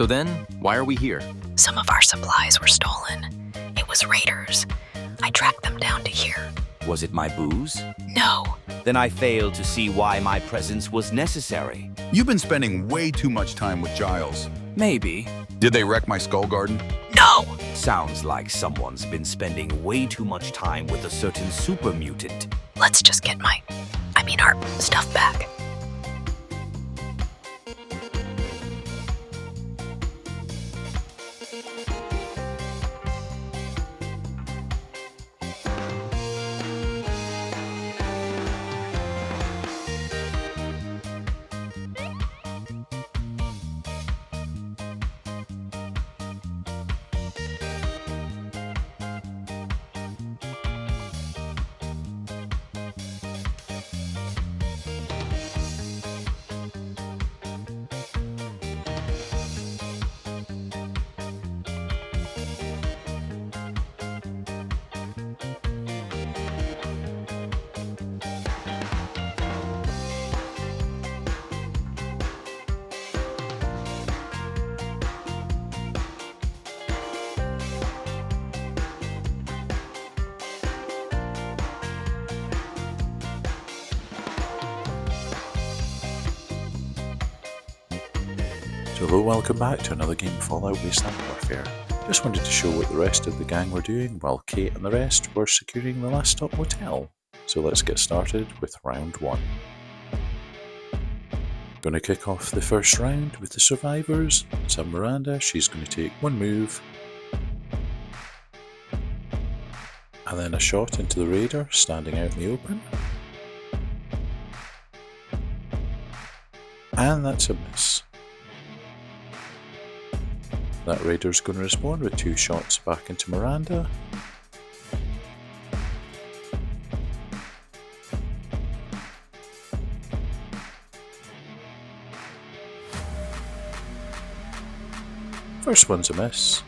So then, why are we here? Some of our supplies were stolen. It was raiders. I tracked them down to here. Was it my booze? No. Then I failed to see why my presence was necessary. You've been spending way too much time with Giles. Maybe. Did they wreck my skull garden? No. Sounds like someone's been spending way too much time with a certain super mutant. Let's just get our stuff back. Hello, welcome back to another game of Fallout Wasteland Warfare. Just wanted to show what the rest of the gang were doing while Kate and the rest were securing the Last Stop Motel. So let's get started with round 1. Going to kick off the first round with the survivors. Let's have Miranda, she's going to take one move. And then a shot into the raider standing out in the open. And that's a miss. That raider's going to respond with 2 shots back into Miranda. First one's a miss.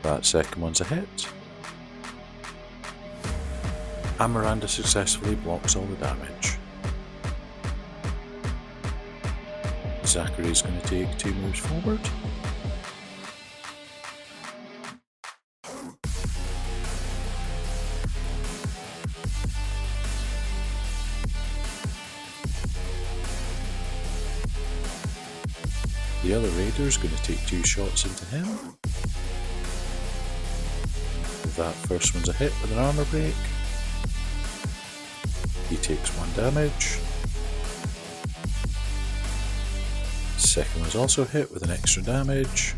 That second one's a hit. And Miranda successfully blocks all the damage. Zachary's going to take 2 moves forward. The other raider's going to take 2 shots into him. That first one's a hit with an armor break. He takes 1 damage. Second one's also hit with an extra damage.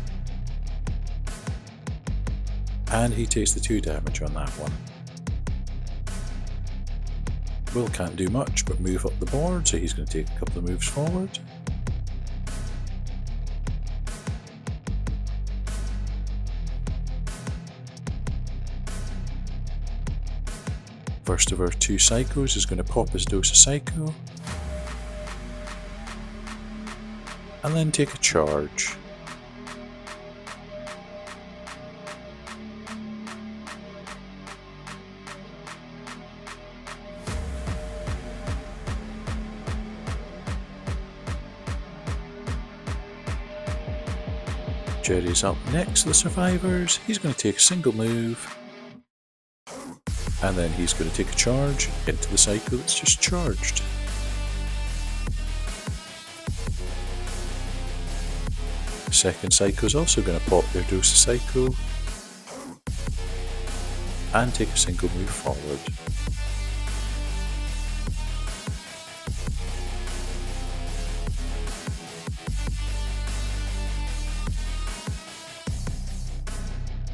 And he takes the 2 damage on that one. Will can't do much but move up the board, so he's going to take a couple of moves forward. First of our 2 psychos is going to pop his dose of psycho. And then take a charge. Jerry's up next to the survivors. He's going to take a single move. And then he's going to take a charge into the psycho that's just charged. Second psycho is also going to pop their dose of psycho and take a single move forward.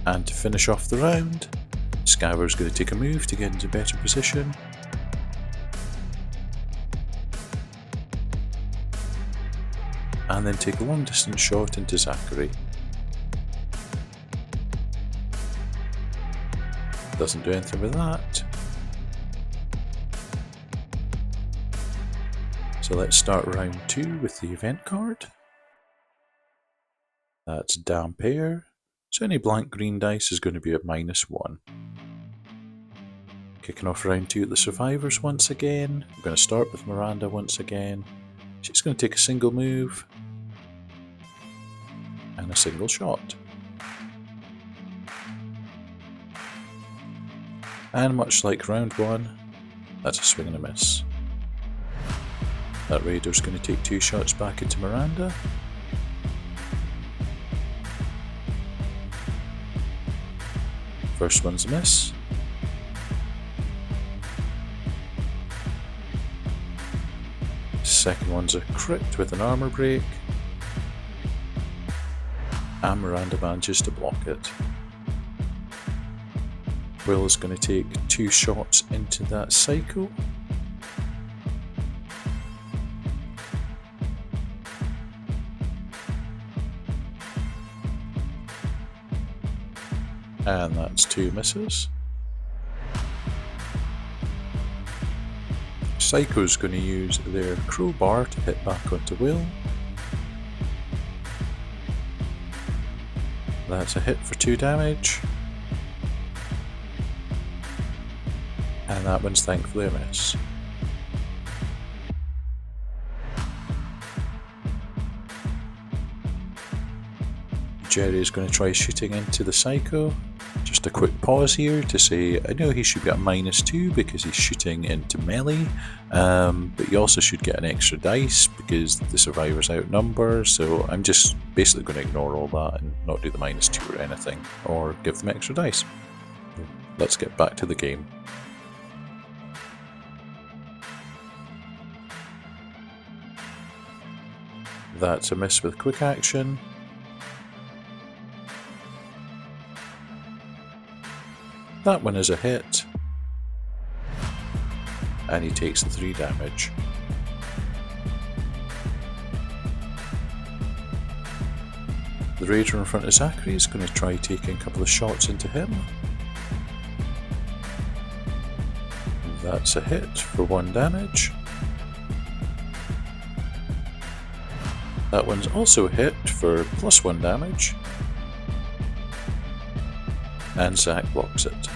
And to finish off the round, Scaver's going to take a move to get into better position. And then take a long distance shot into Zachary. Doesn't do anything with that. So let's start round 2 with the event card. That's damn pair. So any blank green dice is going to be at -1. Kicking off round 2 at the survivors once again. We're going to start with Miranda once again. She's going to take a single move and a single shot. And much like round 1, that's a swing and a miss. That raider's going to take 2 shots back into Miranda. First one's a miss. Second one's a crit with an armor break. And Miranda manages to block it. Will is going to take 2 shots into that psycho. And that's 2 misses. Psycho's going to use their crowbar to hit back onto Will. That's a hit for 2 damage. And that one's thankfully a miss. Jerry is going to try shooting into the psycho. Just a quick pause here to say I know he should get a -2 because he's shooting into melee, but you also should get an extra dice because the survivors outnumber, so I'm just basically going to ignore all that and not do the -2 or anything, or give them extra dice. Let's get back to the game. That's a miss with quick action. That one is a hit. And he takes the 3 damage. The raider in front of Zachary is going to try taking a couple of shots into him. That's a hit for 1 damage. That one's also a hit for +1 damage. And Zach blocks it.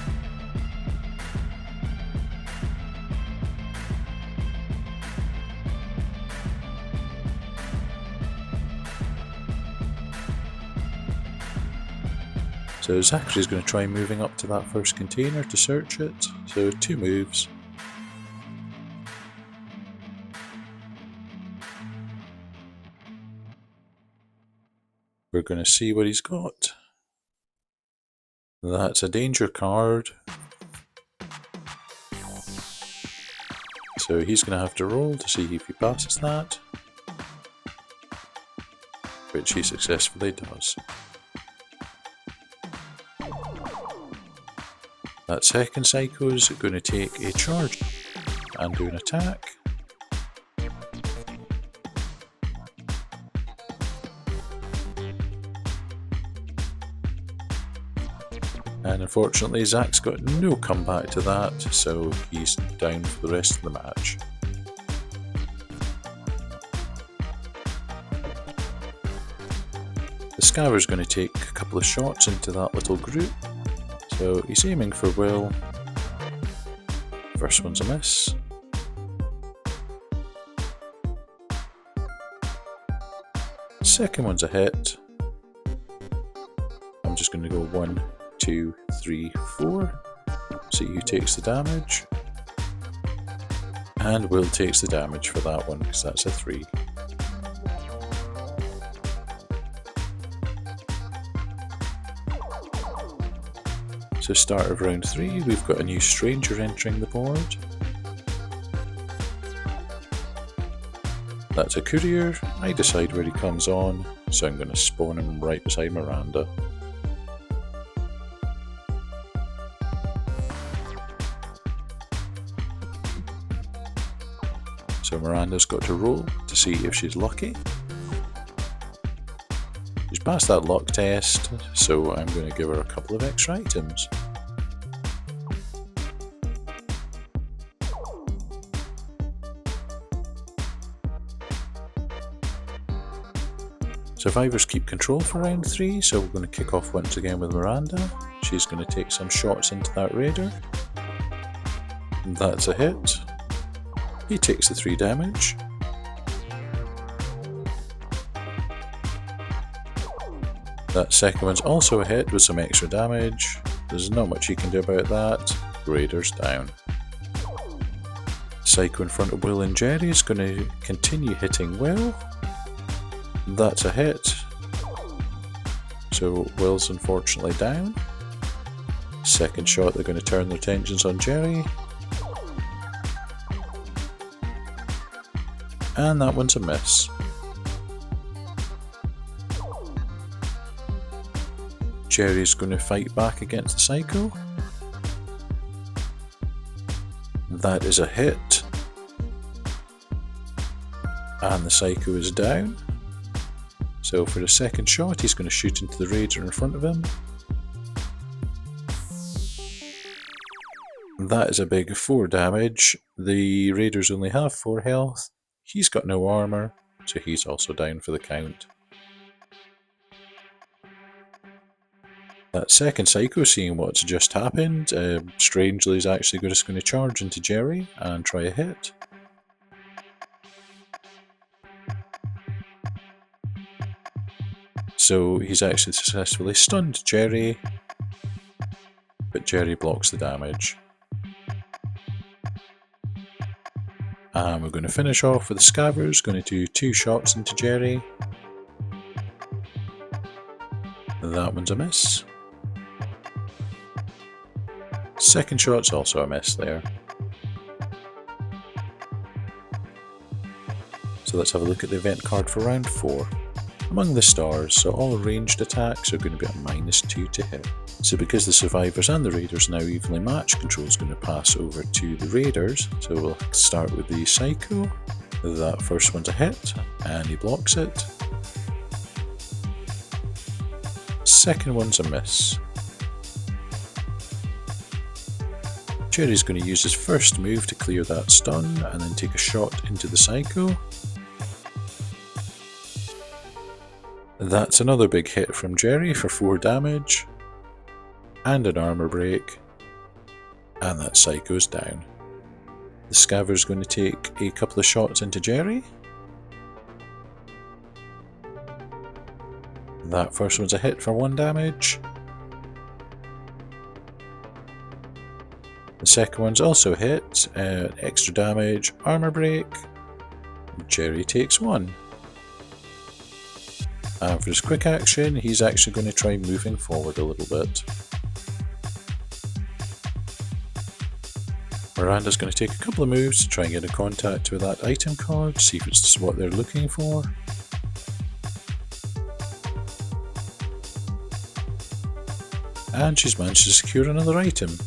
So Zachary's going to try moving up to that first container to search it. So 2 moves. We're going to see what he's got. That's a danger card. So he's going to have to roll to see if he passes that. Which he successfully does. That second psycho is going to take a charge and do an attack. And unfortunately Zach's got no comeback to that, so he's down for the rest of the match. The Scaver's going to take a couple of shots into that little group, so he's aiming for Will. First one's a miss. Second one's a hit. I'm just going to go 1, 2, 3, 4. See who takes the damage. And Will takes the damage for that one because that's a 3. So start of round 3, we've got a new stranger entering the board. That's a courier. I decide where he comes on, so I'm going to spawn him right beside Miranda. So Miranda's got to roll to see if she's lucky. She's passed that luck test, so I'm going to give her a couple of extra items. Survivors keep control for round 3, so we're going to kick off once again with Miranda. She's going to take some shots into that raider. That's a hit. He takes the 3 damage. That second one's also a hit with some extra damage. There's not much he can do about that. Raider's down. Psycho in front of Will and Jerry is going to continue hitting Will. That's a hit. So Will's unfortunately down. Second shot, they're going to turn their attentions on Jerry. And that one's a miss. Jerry's going to fight back against the Psycho. That is a hit. And the Psycho is down. So for the second shot, he's going to shoot into the Raider in front of him. That is a big 4 damage. The Raiders only have 4 health. He's got no armor, so he's also down for the count. That second Psycho, seeing what's just happened, strangely is actually just going to charge into Jerry and try a hit. So he's actually successfully stunned Jerry, but Jerry blocks the damage. And we're going to finish off with the Scavers, going to do 2 shots into Jerry. That one's a miss. Second shot's also a miss there. So let's have a look at the event card for round 4. Among the stars, so all ranged attacks are going to be at -2 to hit. So because the survivors and the raiders now evenly matched, control is going to pass over to the raiders. So we'll start with the Psycho. That first one's a hit, and he blocks it. Second one's a miss. Jerry's going to use his first move to clear that stun, and then take a shot into the Psycho. That's another big hit from Jerry for 4 damage. And an armor break. And that Psycho's down. The Scaver's going to take a couple of shots into Jerry. That first one's a hit for 1 damage. The second one's also a hit, extra damage, armor break. Jerry takes 1. And for his quick action, he's actually going to try moving forward a little bit. Miranda's going to take a couple of moves to try and get in contact with that item card, see if it's what they're looking for. And she's managed to secure another item.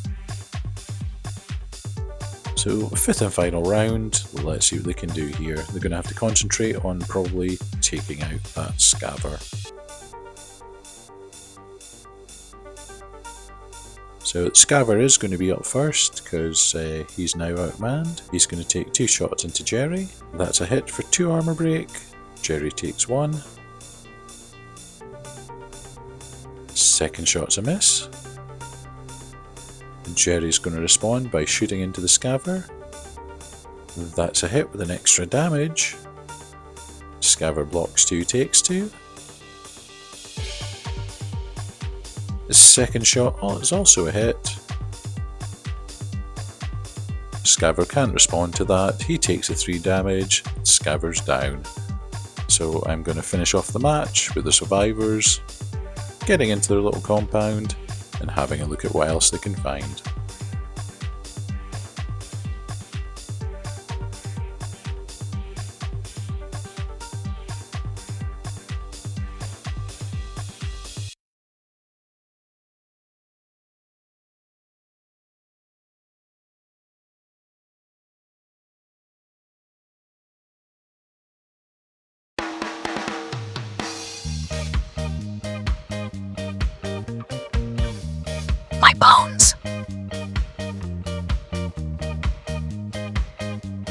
So, 5th and final round, let's see what they can do here. They're going to have to concentrate on probably taking out that Scaver. So Scaver is going to be up first because he's now outmanned. He's going to take 2 shots into Jerry. That's a hit for 2 armor break. Jerry takes 1. Second shot's a miss. Jerry's going to respond by shooting into the Scaver. That's a hit with an extra damage. Scaver blocks 2, takes 2. The second shot is also a hit. Scaver can't respond to that. He takes a 3 damage. Scaver's down. So I'm going to finish off the match with the survivors getting into their little compound and having a look at what else they can find. My bones.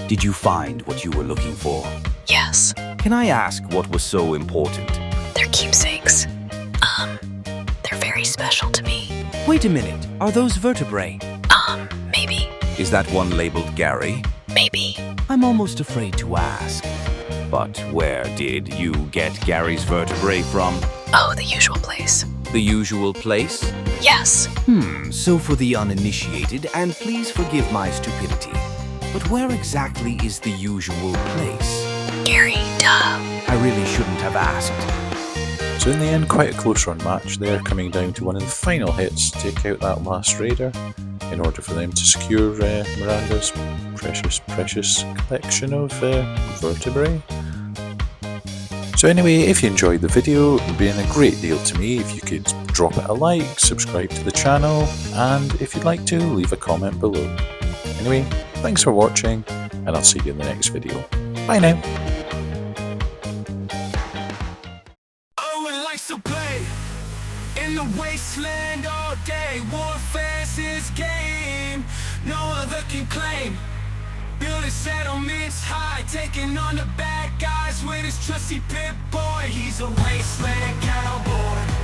Did you find what you were looking for? Yes, Can I ask what was so important? they're keepsakes. They're very special to me. Wait a minute, are those vertebrae? Maybe. Is that one labeled Gary? Maybe. I'm almost afraid to ask. But where did you get Gary's vertebrae from? Oh, the usual place. The usual place? Yes. So for the uninitiated, and please forgive my stupidity, but where exactly is the usual place? Gary, duh. I really shouldn't have asked. So in the end, quite a close run match there, coming down to one of the final hits to take out that last raider in order for them to secure Miranda's precious collection of vertebrae. So anyway, if you enjoyed the video, it would be a great deal to me if you could drop it a like, subscribe to the channel, and if you'd like to, leave a comment below. Anyway, thanks for watching, and I'll see you in the next video. Bye now! To play in the wasteland all day. Warfare's his game, no other can claim. Building settlements high, taking on the bad guys with his trusty pit boy. He's a wasteland cowboy.